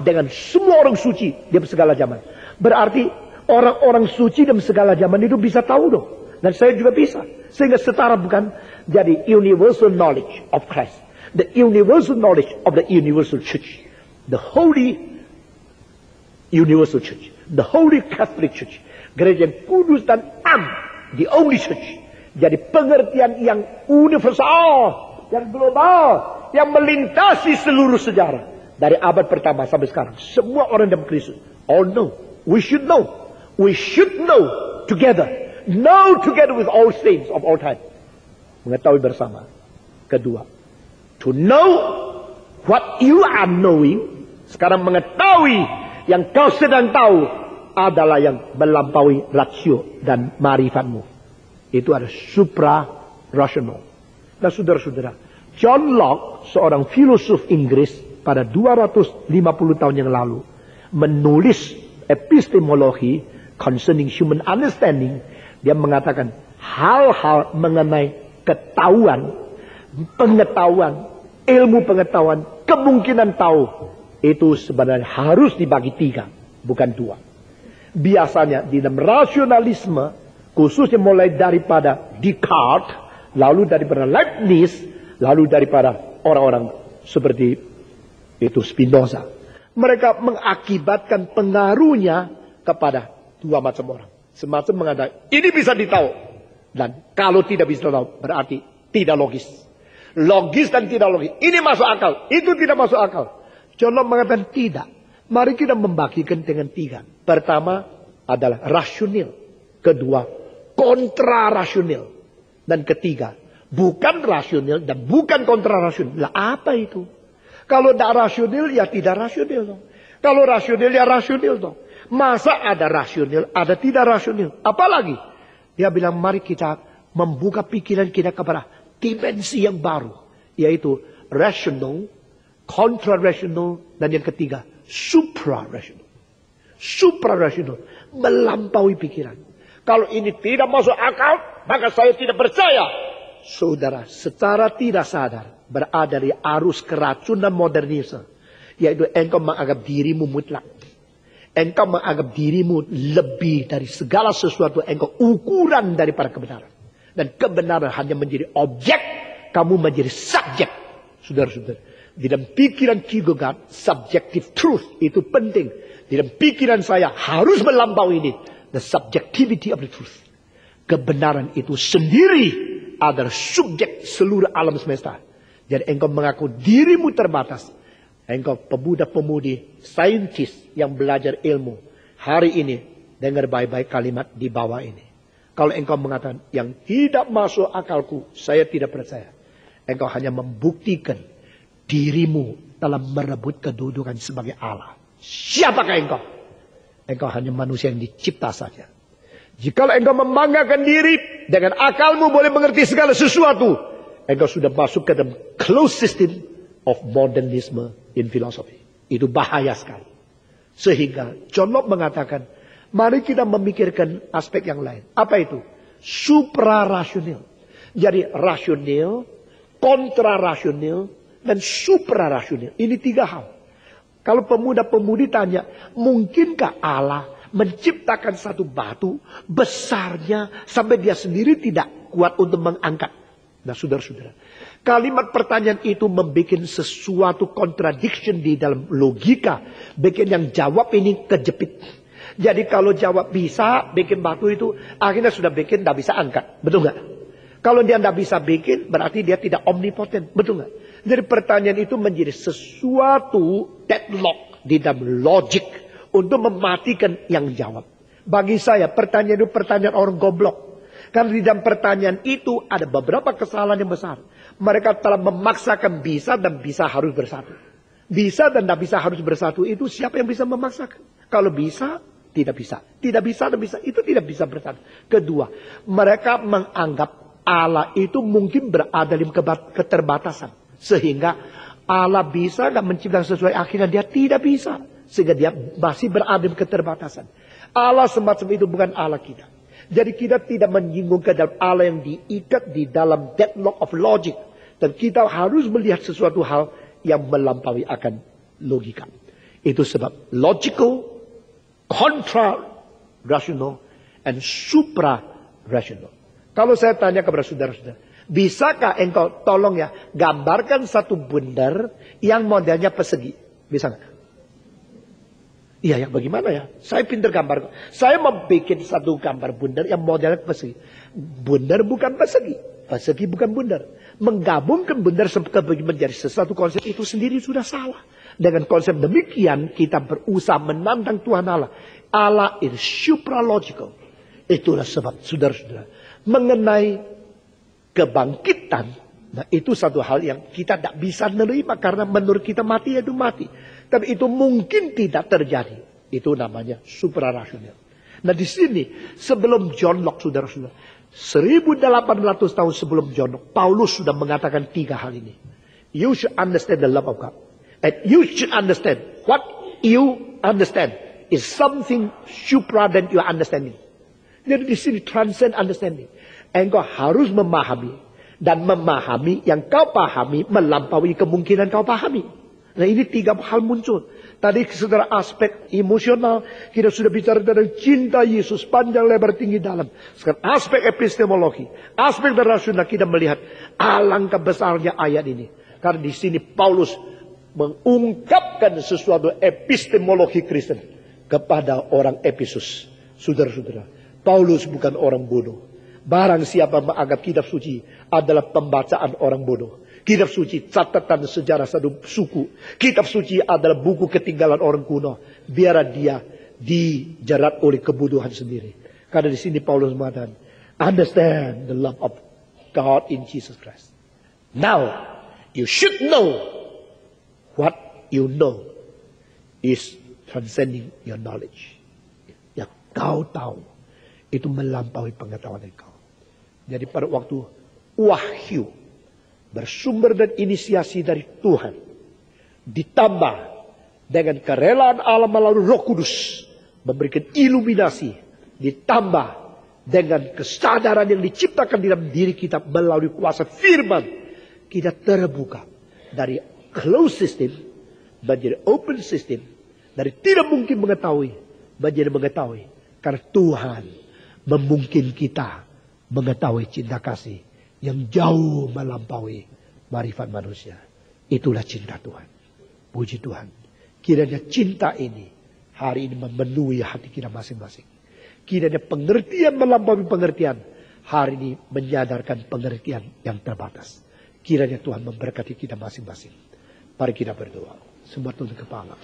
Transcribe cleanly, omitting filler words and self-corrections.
dengan semua orang suci di segala zaman. Berarti orang-orang suci dalam segala zaman itu bisa tahu dong. Dan saya juga bisa. Sehingga setara bukan jadi universal knowledge of Christ. The universal knowledge of the universal church. The holy universal church. The holy Catholic church. Gereja yang kudus dan am. The only church. Jadi pengertian yang universal. Yang global. Yang melintasi seluruh sejarah. Dari abad pertama sampai sekarang. Semua orang dalam Kristus. All know. We should know. We should know together. Know together with all saints of all time. Mengetahui bersama. Kedua. To know what you are knowing. Sekarang mengetahui yang kau sedang tahu. Adalah yang melampaui rasio dan marifatmu. Itu ada supra-rational. Nah saudara-saudara. John Locke, seorang filosof Inggris. Pada 250 tahun yang lalu. Menulis epistemologi concerning human understanding. Dia mengatakan hal-hal mengenai ketahuan, pengetahuan, ilmu pengetahuan, kemungkinan tahu. Itu sebenarnya harus dibagi 3, bukan 2. Biasanya di dalam rasionalisme, khususnya mulai daripada Descartes, lalu daripada Leibniz, lalu daripada orang-orang seperti itu Spinoza. Mereka mengakibatkan pengaruhnya kepada 2 macam orang. Semacam mengatakan, ini bisa ditahu. Dan kalau tidak bisa tahu, berarti tidak logis. Logis dan tidak logis. Ini masuk akal, itu tidak masuk akal. John Locke mengatakan tidak. Mari kita membagikan dengan 3. Pertama adalah rasional. Kedua, kontra-rasional. Dan ketiga, bukan rasional dan bukan kontra-rasional. Lah apa itu? Kalau tidak rasional, ya tidak rasional. Kalau rasional, ya rasional. Masa ada rasional, ada tidak rasional. Apalagi? Dia bilang, mari kita membuka pikiran kita kepada dimensi yang baru. Yaitu rational, contra-rational, dan yang ketiga, supra-rational. Supra-rational, melampaui pikiran. Kalau ini tidak masuk akal, maka saya tidak percaya. Saudara, secara tidak sadar, berada di arus keracunan modernisme. Yaitu engkau menganggap dirimu mutlak. Engkau menganggap dirimu lebih dari segala sesuatu. Engkau ukuran daripada kebenaran. Dan kebenaran hanya menjadi objek. Kamu menjadi subjek. Saudara-saudara. Di dalam pikiran Kierkegaard, subjective truth itu penting. Di dalam pikiran saya harus melampaui ini. The subjectivity of the truth. Kebenaran itu sendiri adalah subjek seluruh alam semesta. Jadi engkau mengaku dirimu terbatas. Engkau pemuda-pemudi, saintis yang belajar ilmu. Hari ini, dengar baik-baik kalimat di bawah ini. Kalau engkau mengatakan, yang tidak masuk akalku, saya tidak percaya. Engkau hanya membuktikan dirimu dalam merebut kedudukan sebagai Allah. Siapakah engkau? Engkau hanya manusia yang dicipta saja. Jikalau engkau membanggakan diri, dengan akalmu boleh mengerti segala sesuatu. Engkau sudah masuk ke dalam closed system of modernism in philosophy. Itu bahaya sekali. Sehingga John Locke mengatakan, mari kita memikirkan aspek yang lain. Apa itu? Supra-rasional. Jadi rasional, kontra-rasional, dan supra-rasional. Ini 3 hal. Kalau pemuda-pemudi tanya, mungkinkah Allah menciptakan satu batu besarnya sampai dia sendiri tidak kuat untuk mengangkat? Nah saudara-saudara, kalimat pertanyaan itu membuat sesuatu contradiction di dalam logika. Bikin yang jawab ini kejepit. Jadi kalau jawab bisa bikin batu itu, akhirnya sudah bikin tidak bisa angkat. Betul nggak? Kalau dia tidak bisa bikin, berarti dia tidak omnipotent. Betul nggak? Jadi pertanyaan itu menjadi sesuatu deadlock di dalam logik untuk mematikan yang jawab. Bagi saya pertanyaan itu pertanyaan orang goblok. Karena di dalam pertanyaan itu ada beberapa kesalahan yang besar. Mereka telah memaksakan bisa dan bisa harus bersatu. Bisa dan tidak bisa harus bersatu itu siapa yang bisa memaksakan? Kalau bisa, tidak bisa. Tidak bisa dan bisa itu tidak bisa bersatu. Kedua, mereka menganggap Allah itu mungkin berada di keterbatasan. Sehingga Allah bisa dan menciptakan sesuai akhirnya dia tidak bisa. Sehingga dia masih berada di keterbatasan. Allah semacam itu bukan Allah kita. Jadi kita tidak menyinggung ke dalam Allah yang diikat di dalam deadlock of logic. Dan kita harus melihat sesuatu hal yang melampaui akan logika. Itu sebab logical, contra-rational, and supra-rational. Kalau saya tanya kepada saudara-saudara, bisakah engkau tolong ya gambarkan satu bundar yang modelnya persegi? Bisa nggak? Iya ya, bagaimana ya? Saya pintar gambar. Saya mau bikin satu gambar bundar yang modelnya persegi. Bundar bukan persegi. Persegi bukan bundar. Menggabungkan bundar menjadi sesuatu konsep itu sendiri sudah salah. Dengan konsep demikian kita berusaha menantang Tuhan Allah. Allah is supralogical. Itulah sebab saudara-saudara. Mengenai kebangkitan. Nah itu satu hal yang kita tidak bisa menerima. Karena menurut kita mati itu mati. Tapi itu mungkin tidak terjadi. Itu namanya suprarasional. Nah di sini sebelum John Locke saudara-saudara. 1800 tahun sebelum John Locke. Paulus sudah mengatakan 3 hal ini. You should understand the love of God. And you should understand what you understand is something supra than your understanding. Jadi di sini transcend understanding. Engkau harus memahami. Dan memahami yang kau pahami melampaui kemungkinan kau pahami. Nah ini 3 hal muncul. Tadi secara aspek emosional kita sudah bicara tentang cinta Yesus panjang lebar tinggi dalam. Sekarang aspek epistemologi, aspek rasional kita melihat alangkah besarnya ayat ini. Karena di sini Paulus mengungkapkan sesuatu epistemologi Kristen kepada orang Efesus. Saudara-saudara, Paulus bukan orang bodoh. Barang siapa menganggap kitab suci adalah pembacaan orang bodoh. Kitab suci catatan sejarah satu suku. Kitab suci adalah buku ketinggalan orang kuno. Biar dia dijerat oleh kebutuhan sendiri. Karena di sini Paulus mengatakan, understand the love of God in Jesus Christ. Now, you should know what you know is transcending your knowledge. Yang kau tahu itu melampaui pengetahuan engkau. Jadi pada waktu wahyu bersumber dan inisiasi dari Tuhan. Ditambah dengan kerelaan Allah melalui Roh Kudus. Memberikan iluminasi. Ditambah dengan kesadaran yang diciptakan di dalam diri kita melalui kuasa firman. Kita terbuka dari closed system menjadi open system. Dari tidak mungkin mengetahui menjadi mengetahui. Karena Tuhan memungkinkan kita mengetahui cinta kasih yang jauh melampaui marifat manusia. Itulah cinta Tuhan. Puji Tuhan. Kiranya cinta ini hari ini memenuhi hati kita masing-masing. Kiranya pengertian melampaui pengertian hari ini menyadarkan pengertian yang terbatas. Kiranya Tuhan memberkati kita masing-masing. Mari kita berdoa. Semua tunduk kepala.